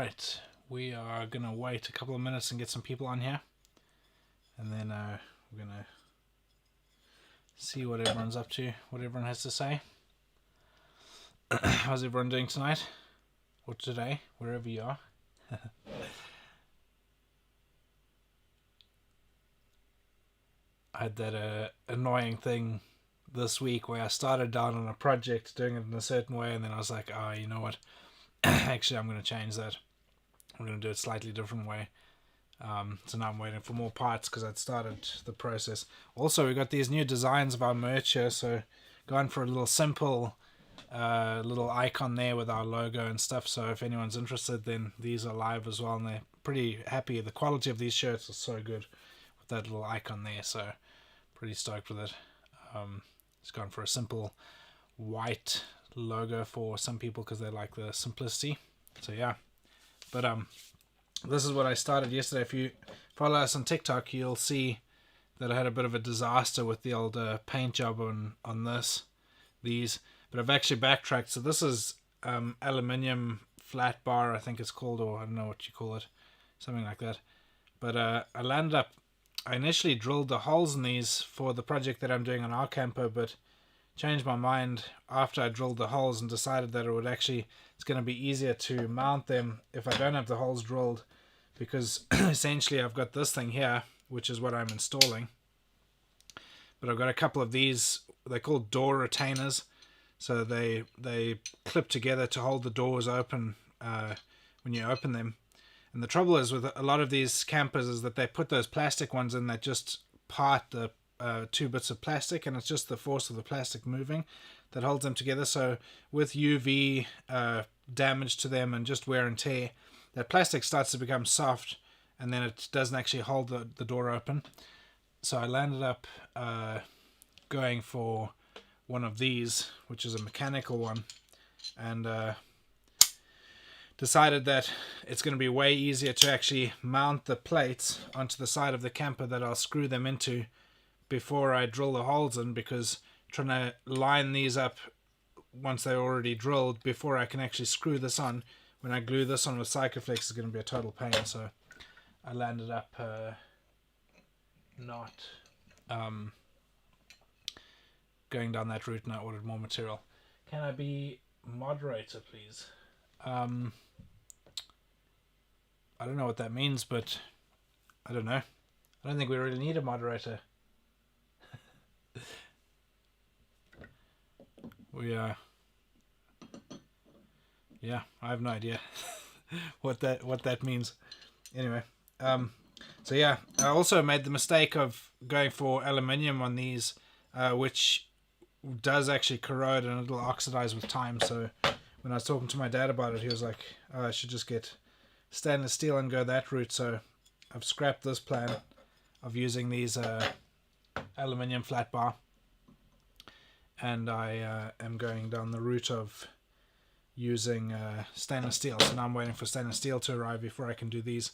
Right, we are going to wait a couple of minutes and get some people on here. And then we're going to see what everyone's up to, what everyone has to say. How's everyone doing tonight? Or today, wherever you are. I had that annoying thing this week where I started down on a project doing it in a certain way, and then I was like, oh, you know what? Actually, I'm going to change that. I'm going to do it a slightly different way. So now I'm waiting for more parts because I'd started the process. Also, we got these new designs of our merch here, so going for a little simple little icon there with our logo and stuff. So if anyone's interested, then these are live as well, and they're pretty happy. The quality of these shirts is so good with that little icon there, so pretty stoked with it. Just gone for a simple white logo for some people because they like the simplicity. So yeah, but this is what I started yesterday. If you follow us on TikTok, you'll see that I had a bit of a disaster with the old paint job on these. But I've actually backtracked. So this is aluminium flat bar, I think it's called, or I don't know what you call it, something like that. But I initially drilled the holes in these for the project that I'm doing on our camper, but changed my mind after I drilled the holes and decided that it's going to be easier to mount them if I don't have the holes drilled, because essentially I've got this thing here, which is what I'm installing. But I've got a couple of these, they're called door retainers. So they clip together to hold the doors open when you open them. And the trouble is with a lot of these campers is that they put those plastic ones in that just part the two bits of plastic, and it's just the force of the plastic moving that holds them together. So with UV damage to them and just wear and tear, that plastic starts to become soft, and then it doesn't actually hold the door open. So I landed up going for one of these, which is a mechanical one, and decided that it's going to be way easier to actually mount the plates onto the side of the camper that I'll screw them into before I drill the holes in, because trying to line these up once they're already drilled before I can actually screw this on, when I glue this on with Sikaflex, is going to be a total pain. So I landed up not going down that route, and I ordered more material. Can I be moderator, please? I don't know what that means, but I don't know. I don't think we really need a moderator. Yeah, I have no idea what that means. Anyway, so yeah, I also made the mistake of going for aluminium on these, which does actually corrode and it'll oxidize with time. So when I was talking to my dad about it, he was like, oh, I should just get stainless steel and go that route. So I've scrapped this plan of using these aluminium flat bar, and I am going down the route of using stainless steel. So now I'm waiting for stainless steel to arrive before I can do these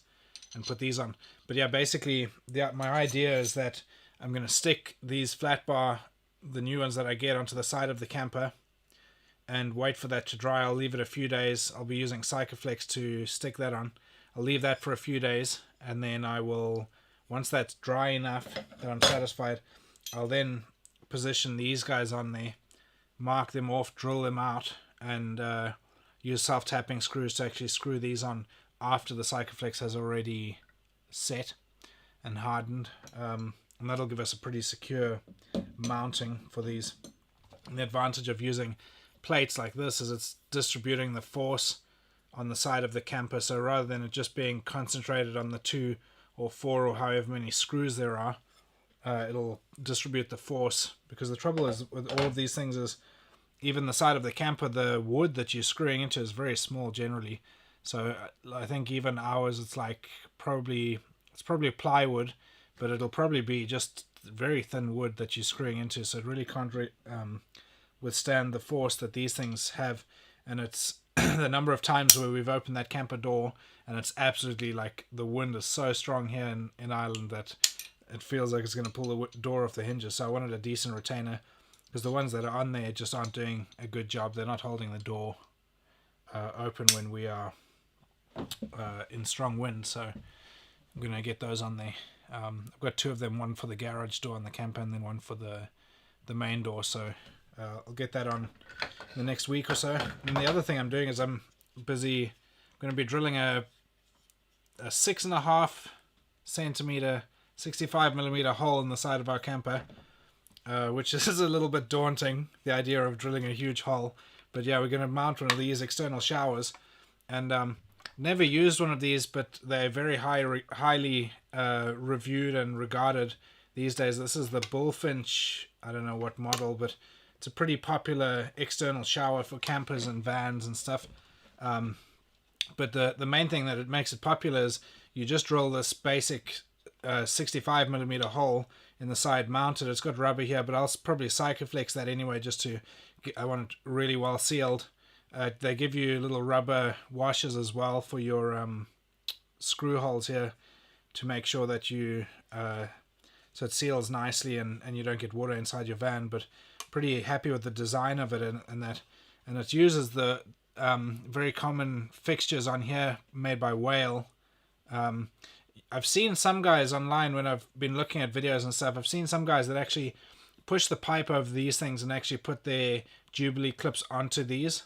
and put these on. But yeah, basically my idea is that I'm going to stick these flat bar, the new ones that I get, onto the side of the camper and wait for that to dry. I'll leave it a few days. I'll be using Sikaflex to stick that on. I'll leave that for a few days, and then I will, once that's dry enough that I'm satisfied, I'll then position these guys on there, mark them off, drill them out, and use self-tapping screws to actually screw these on after the Sikaflex has already set and hardened. And that'll give us a pretty secure mounting for these. And the advantage of using plates like this is it's distributing the force on the side of the camper. So rather than it just being concentrated on the 2 or 4 or however many screws there are, it'll distribute the force. Because the trouble is with all of these things is, even the side of the camper, the wood that you're screwing into is very small generally. So I think even ours, it's probably plywood, but it'll probably be just very thin wood that you're screwing into, so it really can't withstand the force that these things have. And it's the number of times where we've opened that camper door and it's absolutely the wind is so strong here in Ireland that it feels like it's going to pull the door off the hinges. So I wanted a decent retainer, because the ones that are on there just aren't doing a good job. They're not holding the door open when we are in strong wind, so I'm going to get those on there. I've got 2 of them, one for the garage door on the camper and then one for the main door, so I'll get that on in the next week or so. And the other thing I'm doing is I'm busy, I'm going to be drilling a 6.5 centimeter 65 millimeter hole in the side of our camper, which is a little bit daunting, the idea of drilling a huge hole. But yeah, we're going to mount one of these external showers, and never used one of these, but they're very highly reviewed and regarded these days. This is the Bullfinch, I don't know what model, but it's a pretty popular external shower for campers and vans and stuff. But the main thing that it makes it popular is you just drill this basic 65 millimeter hole in the side mounted. It's got rubber here, but I'll probably Sikaflex that anyway, just to I want it really well sealed. They give you little rubber washers as well for your screw holes here to make sure that you so it seals nicely and you don't get water inside your van. But pretty happy with the design of it and that, and it uses the very common fixtures on here made by Whale. I've seen some guys online when I've been looking at videos and stuff, I've seen some guys that actually push the pipe over these things and actually put their Jubilee clips onto these.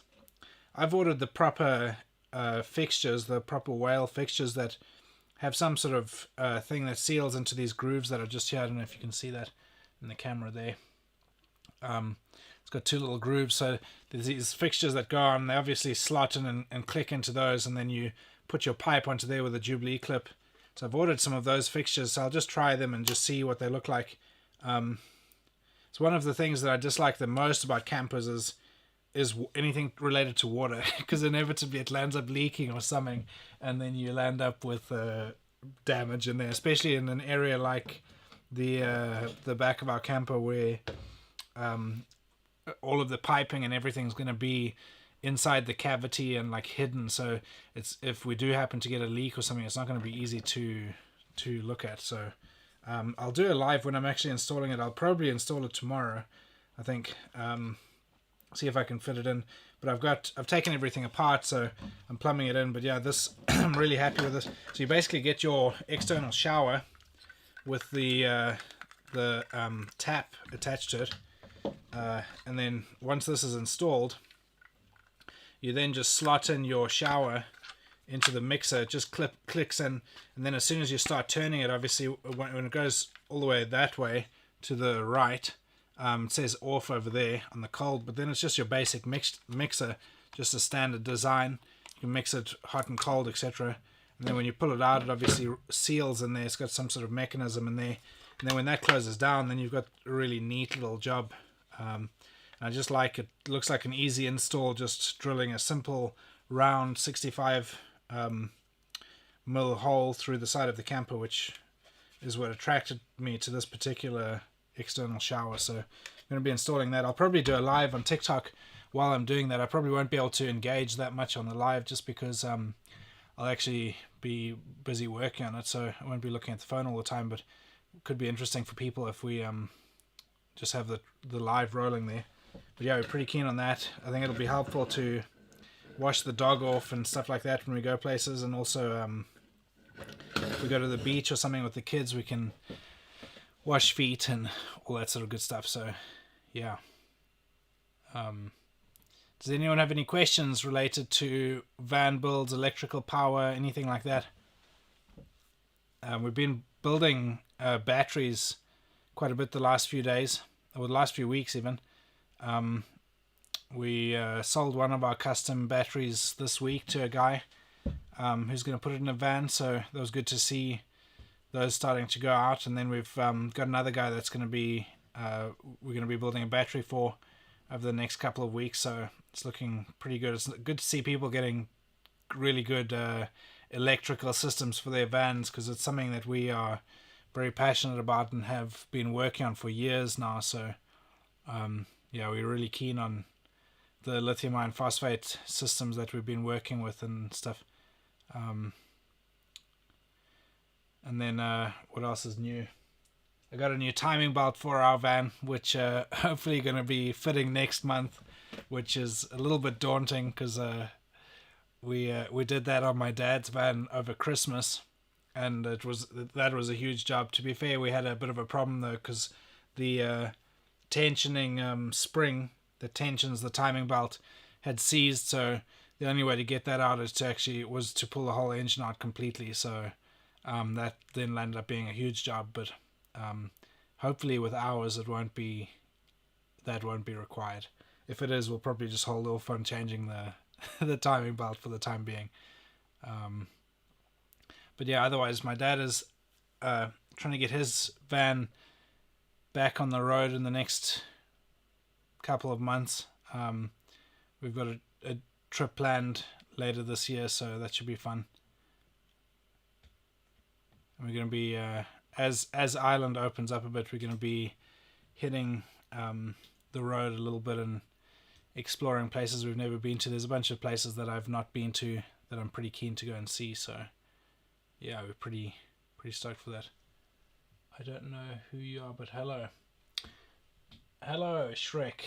I've ordered the proper fixtures, the proper Whale fixtures that have some sort of thing that seals into these grooves that are just here. I don't know if you can see that in the camera there. It's got 2 little grooves, so there's these fixtures that go on. They obviously slot in and click into those, and then you put your pipe onto there with a Jubilee clip. So I've ordered some of those fixtures, so I'll just try them and just see what they look like. It's one of the things that I dislike the most about campers is anything related to water, because inevitably it lands up leaking or something, and then you land up with damage in there, especially in an area like the back of our camper where all of the piping and everything's going to be inside the cavity and like hidden, so it's, if we do happen to get a leak or something, it's not going to be easy to look at. So I'll do a live when I'm actually installing it. I'll probably install it tomorrow, I think. See if I can fit it in, but I've taken everything apart, so I'm plumbing it in. But yeah, this I'm really happy with this. So you basically get your external shower with the tap attached to it, and then once this is installed, you then just slot in your shower into the mixer. It just clicks in, and then as soon as you start turning it, obviously when it goes all the way that way to the right, it says off over there on the cold, but then it's just your basic mixer, just a standard design. You can mix it hot and cold, etc. And then when you pull it out, it obviously seals in there. It's got some sort of mechanism in there, and then when that closes down, then you've got a really neat little job. I just like it. Looks like an easy install, just drilling a simple round 65 mil hole through the side of the camper, which is what attracted me to this particular external shower. So I'm going to be installing that. I'll probably do a live on TikTok while I'm doing that. I probably won't be able to engage that much on the live just because I'll actually be busy working on it, so I won't be looking at the phone all the time, but it could be interesting for people if we just have the live rolling there. But yeah, we're pretty keen on that. I think it'll be helpful to wash the dog off and stuff like that when we go places, and also if we go to the beach or something with the kids, we can wash feet and all that sort of good stuff. So yeah. Does anyone have any questions related to van builds, electrical power, anything like that? We've been building batteries quite a bit the last few days, or the last few weeks even. We sold one of our custom batteries this week to a guy who's going to put it in a van, so that was good to see those starting to go out. And then we've got another guy that's going to be we're going to be building a battery for over the next couple of weeks, so it's looking pretty good. It's good to see people getting really good electrical systems for their vans, because it's something that we are very passionate about and have been working on for years now. So yeah, we're really keen on the lithium iron phosphate systems that we've been working with and stuff. And then what else is new? I got a new timing belt for our van, which hopefully going to be fitting next month, which is a little bit daunting because we did that on my dad's van over Christmas, and that was a huge job. To be fair, we had a bit of a problem though, because the tensioning spring that tensions the timing belt had seized, so the only way to get that out was to pull the whole engine out completely. So that then landed up being a huge job, but hopefully with ours that won't be required. If it is, we'll probably just hold off on changing the the timing belt for the time being. But yeah, otherwise my dad is trying to get his van back on the road in the next couple of months. We've got a trip planned later this year, so that should be fun. And we're going to be as Ireland opens up a bit, we're going to be hitting the road a little bit and exploring places we've never been to. There's a bunch of places that I've not been to that I'm pretty keen to go and see, so yeah, we're pretty stoked for that. I don't know who you are, but hello Shrek.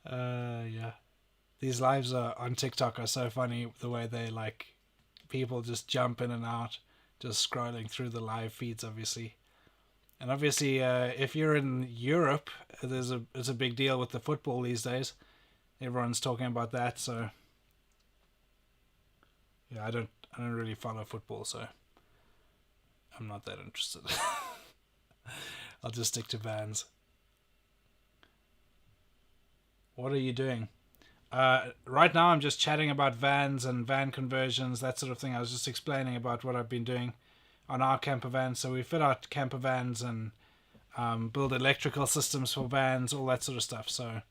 Yeah, these lives on TikTok are so funny, the way they people just jump in and out, just scrolling through the live feeds, obviously. And obviously, if you're in Europe, it's a big deal with the football these days. Everyone's talking about that, so yeah, I don't really follow football, so I'm not that interested. I'll just stick to vans. What are you doing? Right now I'm just chatting about vans and van conversions, that sort of thing. I was just explaining about what I've been doing on our camper van. So we fit out camper vans and build electrical systems for vans, all that sort of stuff. So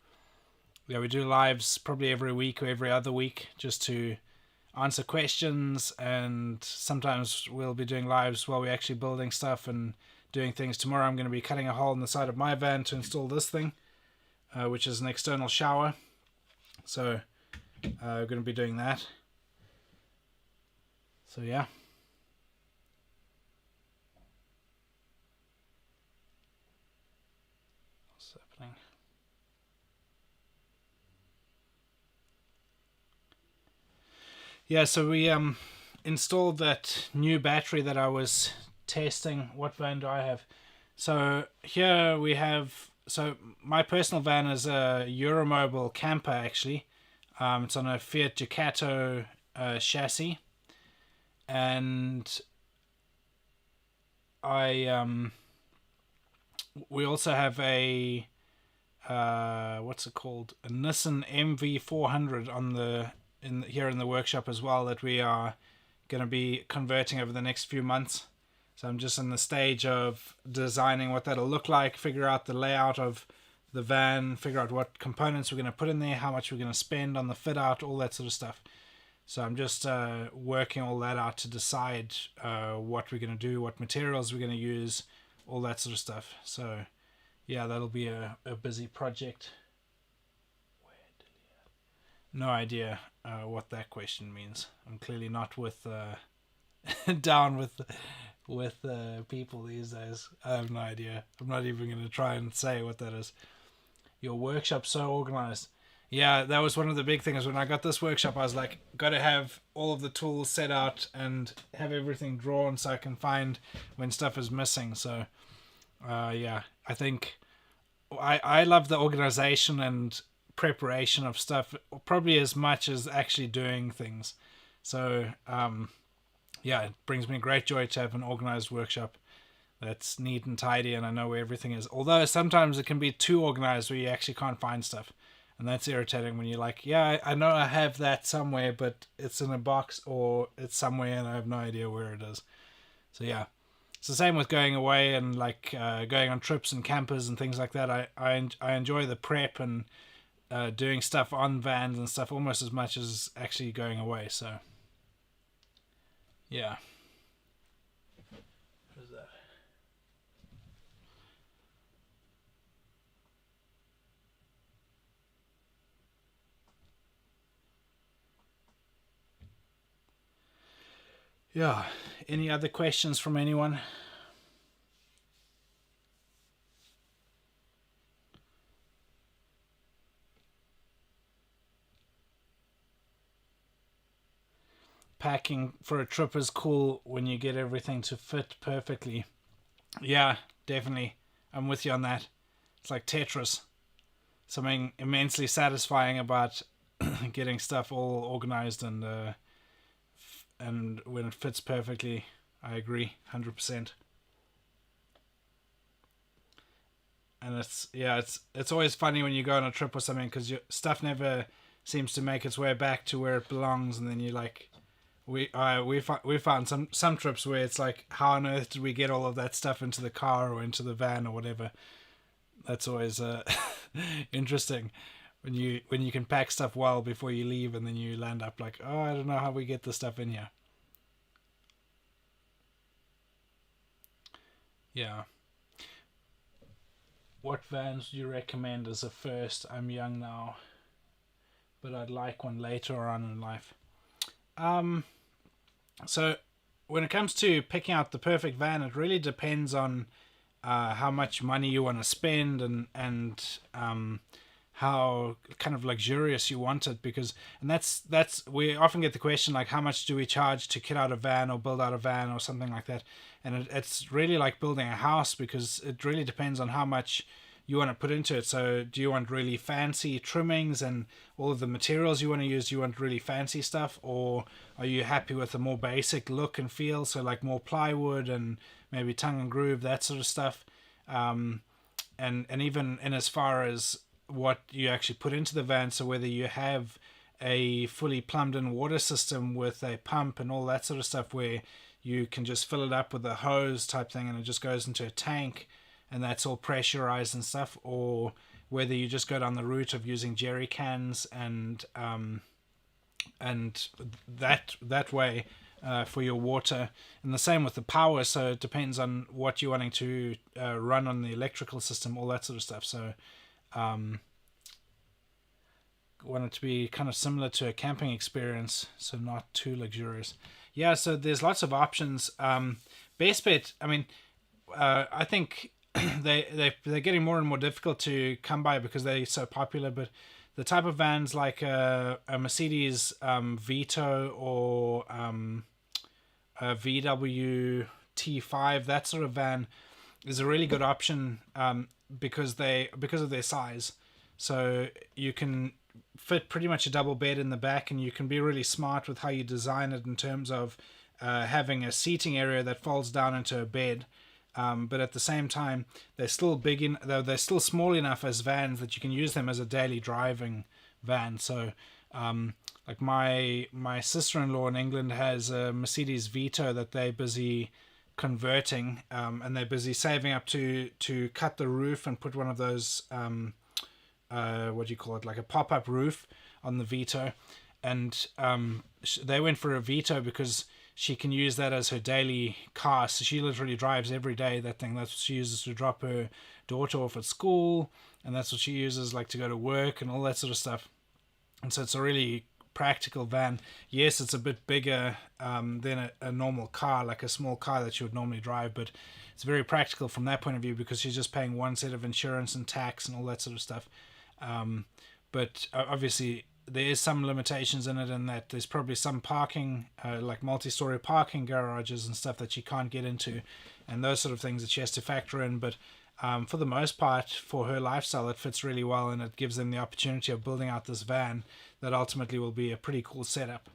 yeah, we do lives probably every week or every other week just to answer questions, and sometimes we'll be doing lives while we're actually building stuff and doing things. Tomorrow I'm going to be cutting a hole in the side of my van to install this thing, which is an external shower. So we're going to be doing that. So yeah. What's happening? Yeah, so we installed that new battery that I was testing. What van do I have? So here we have, so my personal van is a Euromobile camper actually. It's on a Fiat Ducato chassis, and we also have a what's it called? A Nissan MV400 here in the workshop as well, that we are going to be converting over the next few months. So I'm just in the stage of designing what that'll look like, figure out the layout of the van, figure out what components we're going to put in there, how much we're going to spend on the fit out, all that sort of stuff. So I'm just working all that out to decide what we're going to do, what materials we're going to use, all that sort of stuff. So yeah, that'll be a busy project. No idea what that question means. I'm clearly not with down with people these days. I have no idea. I'm not even going to try and say what that is. Your workshop's so organized. Yeah, that was one of the big things. When I got this workshop, I was like, got to have all of the tools set out and have everything drawn so I can find when stuff is missing. So yeah, I think I love the organization and preparation of stuff probably as much as actually doing things. So yeah, it brings me great joy to have an organized workshop that's neat and tidy, and I know where everything is. Although sometimes it can be too organized where you actually can't find stuff, and that's irritating when you're like, yeah, I know I have that somewhere, but it's in a box or it's somewhere and I have no idea where it is. So yeah, it's the same with going away and going on trips and campers and things like that. I enjoy the prep and doing stuff on vans and stuff almost as much as actually going away. So yeah. What is that? Yeah. Any other questions from anyone? packing for a trip is cool when you get everything to fit perfectly. Yeah, definitely. I'm with you on that. It's like Tetris. Something immensely satisfying about getting stuff all organized and when it fits perfectly. I agree, 100%. And it's always funny when you go on a trip or something because your stuff never seems to make its way back to where it belongs, and then you're like, we found some trips where it's like, how on earth did we get all of that stuff into the car or into the van or whatever? That's always interesting when you can pack stuff well before you leave, and then you land up like, oh, I don't know how we get the stuff in here. Yeah. What vans do you recommend as a first? I'm young now, but I'd like one later on in life. Um, so when it comes to picking out the perfect van, it really depends on how much money you want to spend and how kind of luxurious you want it, because and that's we often get the question like, how much do we charge to kit out a van or build out a van or something like that, and it's really like building a house, because it really depends on how much you want to put into it. So do you want really fancy trimmings and all of the materials you want to use? Do you want really fancy stuff, or are you happy with a more basic look and feel, so like more plywood and maybe tongue and groove, that sort of stuff? And even in as far as what you actually put into the van, so whether you have a fully plumbed in water system with a pump and all that sort of stuff, where you can just fill it up with a hose type thing and it just goes into a tank and that's all pressurized and stuff, or whether you just go down the route of using jerry cans and that way for your water. And the same with the power, so it depends on what you're wanting to run on the electrical system, all that sort of stuff. So want it to be kind of similar to a camping experience, so not too luxurious. Yeah, so there's lots of options. Best bet, I mean, I think they're getting more and more difficult to come by because they're so popular, but the type of vans like a Mercedes Vito or a VW T5, that sort of van is a really good option because of their size. So you can fit pretty much a double bed in the back, and you can be really smart with how you design it in terms of having a seating area that folds down into a bed. But at the same time, they're still they're still small enough as vans that you can use them as a daily driving van. So like my sister-in-law in England has a Mercedes Vito that they're busy converting, and they're busy saving up to cut the roof and put one of those what do you call it, like a pop-up roof on the Vito. And they went for a Vito because she can use that as her daily car. So she literally drives every day that thing. That's what she uses to drop her daughter off at school, and that's what she uses like to go to work and all that sort of stuff. And so it's a really practical van. Yes, it's a bit bigger than a normal car, like a small car that you would normally drive, but it's very practical from that point of view because she's just paying one set of insurance and tax and all that sort of stuff. But obviously there is some limitations in it, in that there's probably some parking, like multi-story parking garages and stuff that she can't get into, and those sort of things that she has to factor in. But for the most part, for her lifestyle, it fits really well, and it gives them the opportunity of building out this van that ultimately will be a pretty cool setup.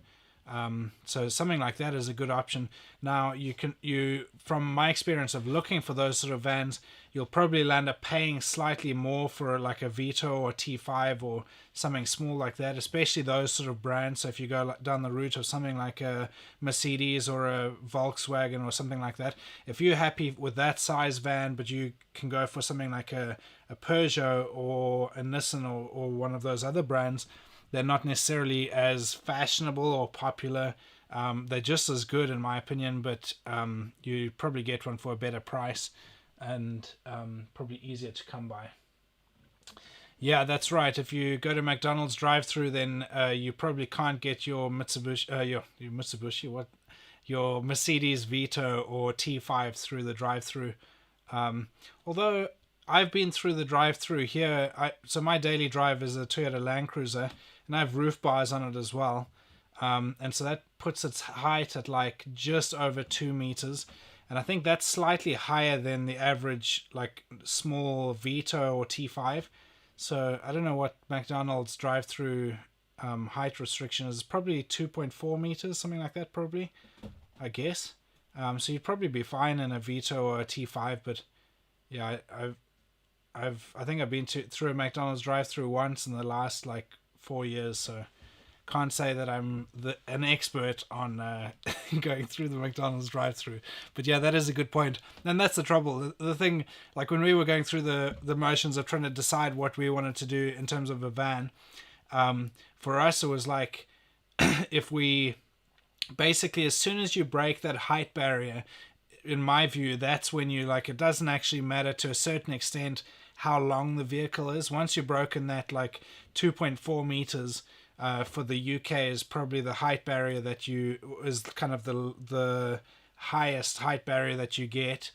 So something like that is a good option. Now you from my experience of looking for those sort of vans, you'll probably land up paying slightly more for like a Vito or T5 or something small like that, especially those sort of brands. So if you go down the route of something like a Mercedes or a Volkswagen or something like that, if you're happy with that size van, but you can go for something like a Peugeot or a Nissan or one of those other brands, they're not necessarily as fashionable or popular. They're just as good in my opinion, but you probably get one for a better price and probably easier to come by. Yeah, that's right. If you go to McDonald's drive-through, then you probably can't get your your Mercedes Vito or T5 through the drive-through. Although I've been through the drive-through here, so my daily drive is a Toyota Land Cruiser, and I have roof bars on it as well. And so that puts its height at like just over 2 meters. And I think that's slightly higher than the average like small Vito or T5. So I don't know what McDonald's drive-through height restriction is. Probably 2.4 meters, something like that, probably, I guess. So you'd probably be fine in a Vito or a T5, but yeah, I think I've been through a McDonald's drive-through once in the last like 4 years, so can't say that I'm an expert on going through the McDonald's drive-through. But yeah, that is a good point. And that's the trouble. The thing, like when we were going through the motions of trying to decide what we wanted to do in terms of a van, for us it was like if we basically, as soon as you break that height barrier, in my view, that's when you like, it doesn't actually matter to a certain extent how long the vehicle is. Once you've broken that like 2.4 meters, for the UK is probably the height barrier that is kind of the highest height barrier that you get.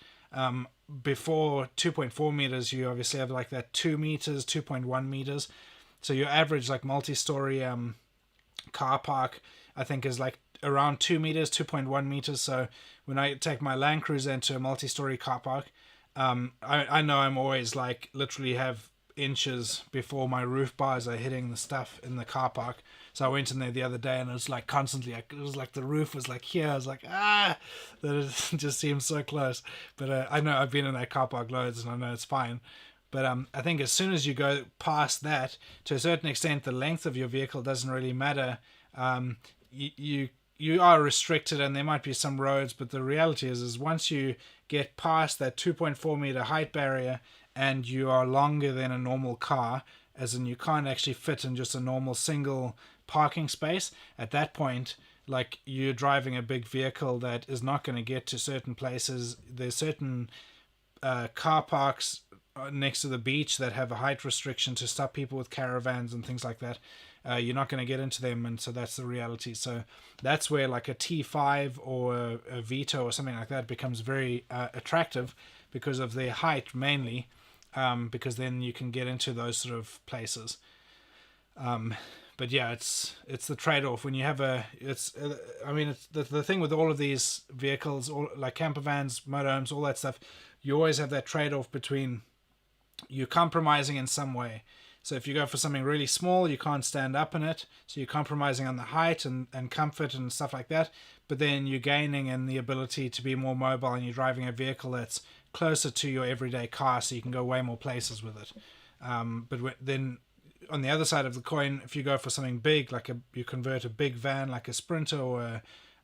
Before 2.4 meters, you obviously have like that 2 meters, 2.1 meters. So your average like multi-story car park, I think, is like around 2 meters, 2.1 meters. So when I take my Land Cruiser into a multi-story car park, I know I'm always like literally have inches before my roof bars are hitting the stuff in the car park. So I went in there the other day and it was like constantly, it was like the roof was like here. I was like, that it just seems so close. But I know I've been in that car park loads and I know it's fine. But I think as soon as you go past that, to a certain extent, the length of your vehicle doesn't really matter. You are restricted and there might be some roads, but the reality is once you get past that 2.4 meter height barrier and you are longer than a normal car, as in you can't actually fit in just a normal single parking space, at that point, like, you're driving a big vehicle that is not going to get to certain places. There's certain car parks next to the beach that have a height restriction to stop people with caravans and things like that. You're not going to get into them, and so that's the reality. So that's where like a T5 or a Vito or something like that becomes very attractive because of their height mainly, because then you can get into those sort of places. But yeah, it's the trade-off when you have it's the thing with all of these vehicles, all like camper vans, motorhomes, all that stuff. You always have that trade-off between you compromising in some way. So if you go for something really small, you can't stand up in it, so you're compromising on the height and comfort and stuff like that. But then you're gaining in the ability to be more mobile, and you're driving a vehicle that's closer to your everyday car, so you can go way more places with it. But then on the other side of the coin, if you go for something big, like you convert a big van like a Sprinter or a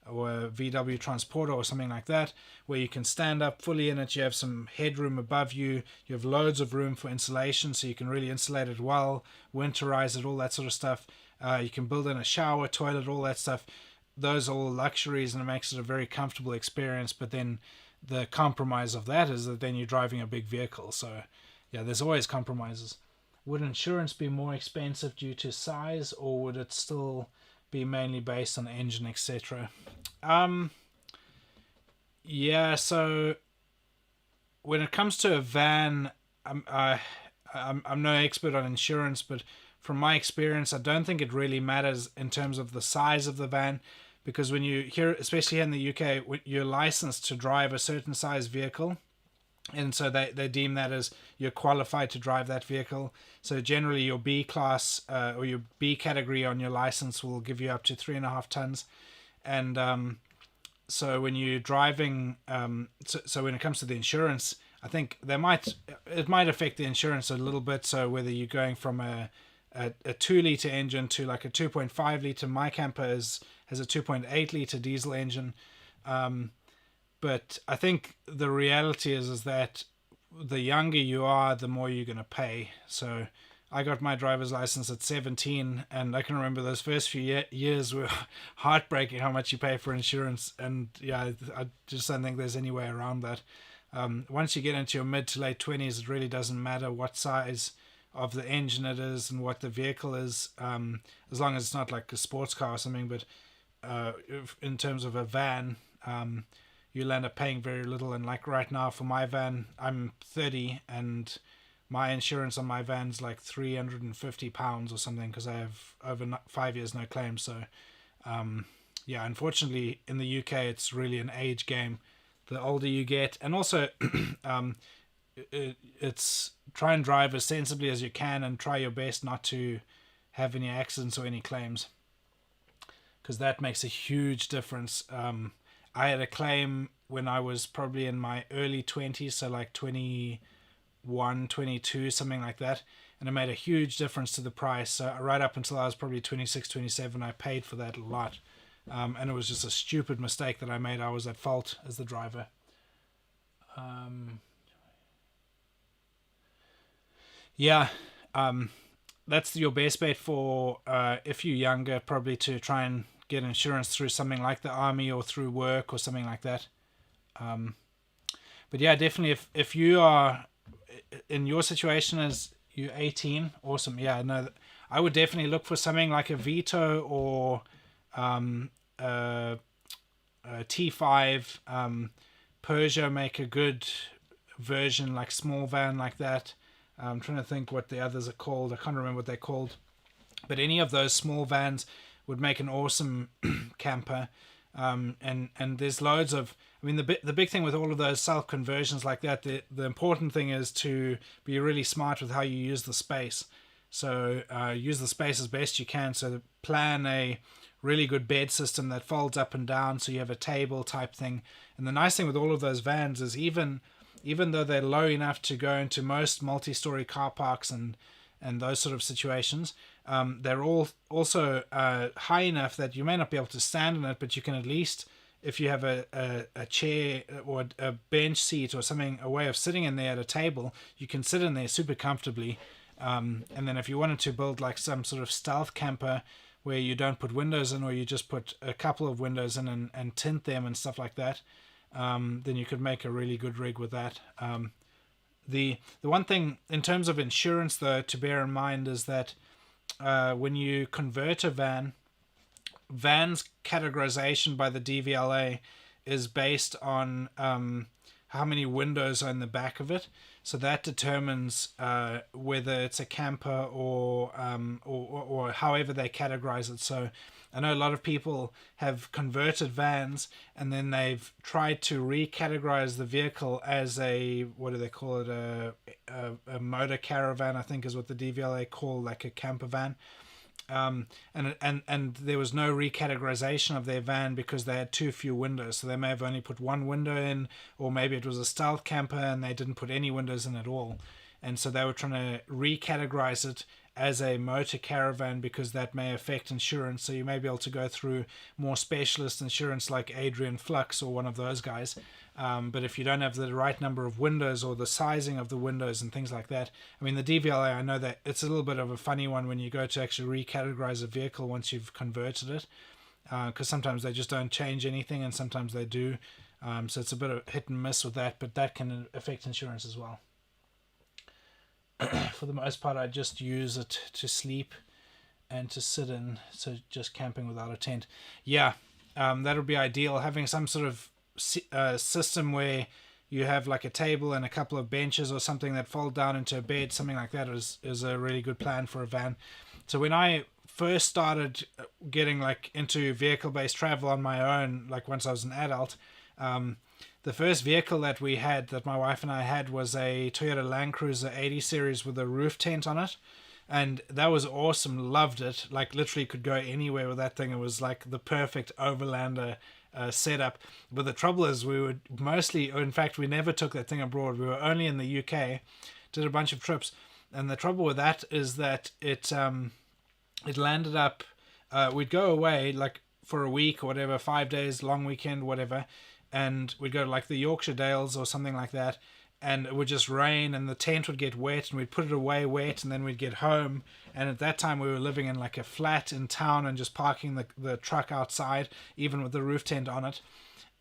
VW Transporter or something like that, where you can stand up fully in it, you have some headroom above you, you have loads of room for insulation, so you can really insulate it well, winterize it, all that sort of stuff. You can build in a shower, toilet, all that stuff. Those are all luxuries, and it makes it a very comfortable experience. But then the compromise of that is that then you're driving a big vehicle. So yeah, there's always compromises. Would insurance be more expensive due to size, or would it still be mainly based on engine, etc.? Yeah, so when it comes to a van, I'm no expert on insurance, but from my experience, I don't think it really matters in terms of the size of the van, because when you here, especially here in the UK, you're licensed to drive a certain size vehicle, and so they deem that as you're qualified to drive that vehicle. So generally your B class or your B category on your license will give you up to 3.5 tons. And so when you're driving, so when it comes to the insurance, I think it might affect the insurance a little bit. So whether you're going from a 2-liter engine to like a 2.5 liter, my camper has a 2.8 liter diesel engine. But I think the reality is that the younger you are, the more you're going to pay. So I got my driver's license at 17, and I can remember those first few years were heartbreaking how much you pay for insurance. And yeah, I just don't think there's any way around that. Once you get into your mid to late 20s, it really doesn't matter what size of the engine it is and what the vehicle is, as long as it's not like a sports car or something. But in terms of a van, you'll end up paying very little. And like right now for my van, I'm 30, and my insurance on my van's like £350 or something, because I have over 5 years no claims. So Yeah, unfortunately in the UK it's really an age game. The older you get, and also it's try and drive as sensibly as you can and try your best not to have any accidents or any claims, because that makes a huge difference. I had a claim when I was probably in my early 20s, so like 21, 22, something like that, and it made a huge difference to the price. So right up until I was probably 26, 27, I paid for that a lot. And it was just a stupid mistake that I made. I was at fault as the driver. Yeah, that's your best bet for if you're younger, probably to try and get insurance through something like the army or through work or something like that. But yeah, definitely if you are in your situation as you're 18, awesome. Yeah, no, I would definitely look for something like a Vito or a T5. Peugeot make a good version, like small van like that. I'm trying to think what the others are called. I can't remember what they're called. But any of those small vans would make an awesome camper. And there's loads of, I mean, the big thing with all of those self conversions like that, the important thing is to be really smart with how you use the space. So use the space as best you can. So plan a really good bed system that folds up and down, so you have a table type thing. And the nice thing with all of those vans is even though they're low enough to go into most multi-story car parks and those sort of situations, they're all also high enough that you may not be able to stand in it, but you can at least, if you have a chair or a bench seat or something, a way of sitting in there at a table, you can sit in there super comfortably. And then if you wanted to build like some sort of stealth camper where you don't put windows in, or you just put a couple of windows in and tint them and stuff like that, then you could make a really good rig with that. The one thing in terms of insurance, though, to bear in mind is that when you convert a van's categorization by the DVLA is based on how many windows are in the back of it. So that determines whether it's a camper or however they categorize it. So I know a lot of people have converted vans and then they've tried to recategorize the vehicle as a, what do they call it, a motor caravan, I think is what the DVLA call, like a camper van. And there was no recategorization of their van because they had too few windows, so they may have only put one window in, or maybe it was a stealth camper and they didn't put any windows in at all, and so they were trying to recategorize it as a motor caravan because that may affect insurance. So you may be able to go through more specialist insurance like Adrian Flux or one of those guys. But if you don't have the right number of windows or the sizing of the windows and things like that, I mean, the DVLA, I know that it's a little bit of a funny one when you go to actually recategorize a vehicle once you've converted it, because sometimes they just don't change anything and sometimes they do. So it's a bit of hit and miss with that, but that can affect insurance as well. For the most part, I just use it to sleep and to sit in, so just camping without a tent. Yeah, that would be ideal, having some sort of system where you have like a table and a couple of benches or something that fold down into a bed. Something like that is a really good plan for a van. So when I first started getting like into vehicle-based travel on my own, like once I was an adult, the first vehicle that we had, that my wife and I had, was a Toyota Land Cruiser 80 series with a roof tent on it. And that was awesome. Loved it. Like literally could go anywhere with that thing. It was like the perfect overlander setup. But the trouble is we would mostly, or in fact, we never took that thing abroad. We were only in the UK, did a bunch of trips. And the trouble with that is that it landed up, we'd go away like for a week or whatever, 5 days, long weekend, whatever. And we'd go to like the Yorkshire Dales or something like that, and it would just rain and the tent would get wet and we'd put it away wet, and then we'd get home. And at that time we were living in like a flat in town and just parking the truck outside, even with the roof tent on it.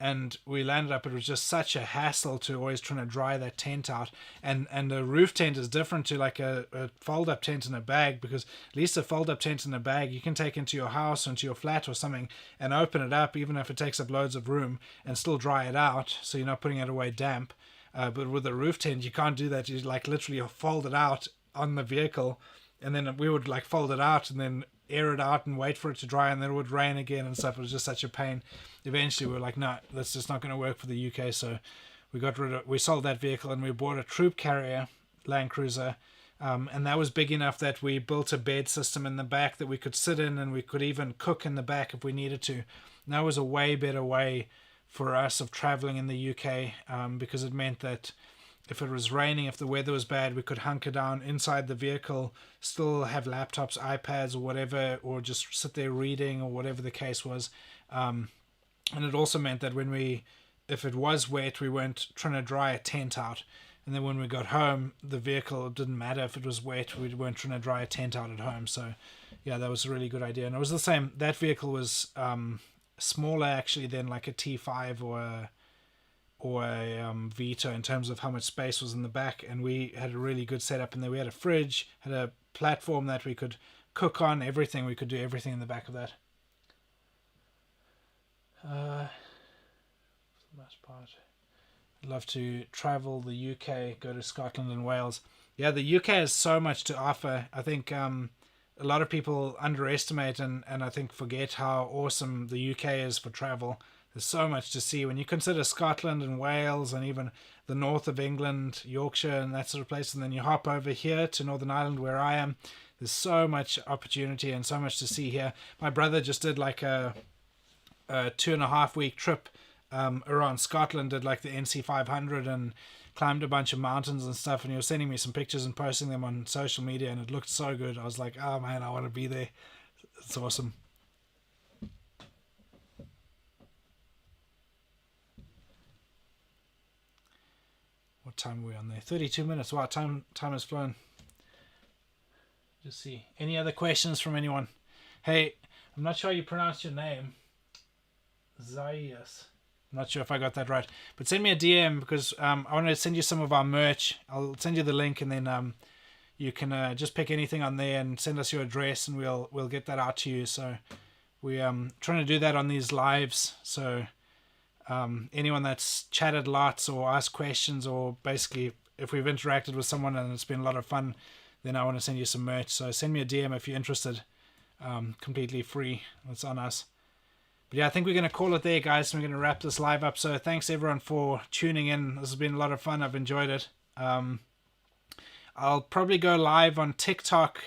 And we landed up, it was just such a hassle to always trying to dry that tent out. And a roof tent is different to like a fold-up tent in a bag, because at least a fold-up tent in a bag you can take into your house or into your flat or something and open it up, even if it takes up loads of room, and still dry it out, so you're not putting it away damp. But with a roof tent, you can't do that. You like literally fold it out on the vehicle, and then we would like fold it out and then air it out and wait for it to dry, and then it would rain again and stuff. It was just such a pain. Eventually we were like, no, that's just not going to work for the UK. So we sold that vehicle, and we bought a troop carrier Land Cruiser, and that was big enough that we built a bed system in the back that we could sit in, and we could even cook in the back if we needed to. And that was a way better way for us of traveling in the UK, because it meant that if it was raining, if the weather was bad, we could hunker down inside the vehicle, still have laptops, iPads, or whatever, or just sit there reading, or whatever the case was. And it also meant that if it was wet, we weren't trying to dry a tent out. And then when we got home, the vehicle, it didn't matter if it was wet, we weren't trying to dry a tent out at home. So yeah, that was a really good idea. And it was the same, that vehicle was smaller actually than like a T5 or a Vito in terms of how much space was in the back, and we had a really good setup in there. We had a fridge, had a platform that we could cook on, everything. We could do everything in the back of that. For the most part, I'd love to travel the UK, go to Scotland and Wales. Yeah, the UK has so much to offer. I think a lot of people underestimate and I think forget how awesome the UK is for travel. There's so much to see when you consider Scotland and Wales and even the north of England, Yorkshire and that sort of place, and then you hop over here to Northern Ireland where I am. There's so much opportunity and so much to see here. My brother just did like a 2.5 week trip around Scotland, did like the NC 500 and climbed a bunch of mountains and stuff, and he was sending me some pictures and posting them on social media, and it looked so good. I was like, oh man, I want to be there. It's awesome. What time are we on there? 32 minutes. Wow, time has flown. Just see. Any other questions from anyone? Hey, I'm not sure how you pronounce your name. Zaius. I'm not sure if I got that right. But send me a DM because I want to send you some of our merch. I'll send you the link, and then you can just pick anything on there and send us your address, and we'll get that out to you. So we're trying to do that on these lives. So anyone that's chatted lots or asked questions, or basically if we've interacted with someone and it's been a lot of fun, then I want to send you some merch. So send me a DM if you're interested. Completely free. It's on us. But yeah, I think we're going to call it there, guys. We're going to wrap this live up. So thanks everyone for tuning in. This has been a lot of fun. I've enjoyed it. I'll probably go live on TikTok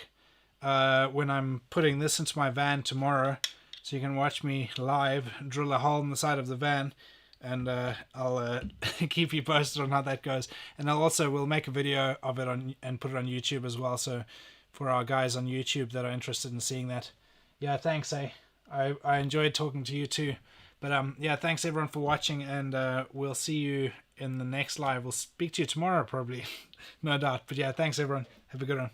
when I'm putting this into my van tomorrow. So you can watch me live drill a hole in the side of the van, and I'll keep you posted on how that goes. And we'll make a video of it and put it on YouTube as well. So for our guys on YouTube that are interested in seeing that, yeah, thanks. I enjoyed talking to you too. But yeah, thanks everyone for watching, and we'll see you in the next live. We'll speak to you tomorrow probably, no doubt. But yeah, thanks everyone. Have a good one.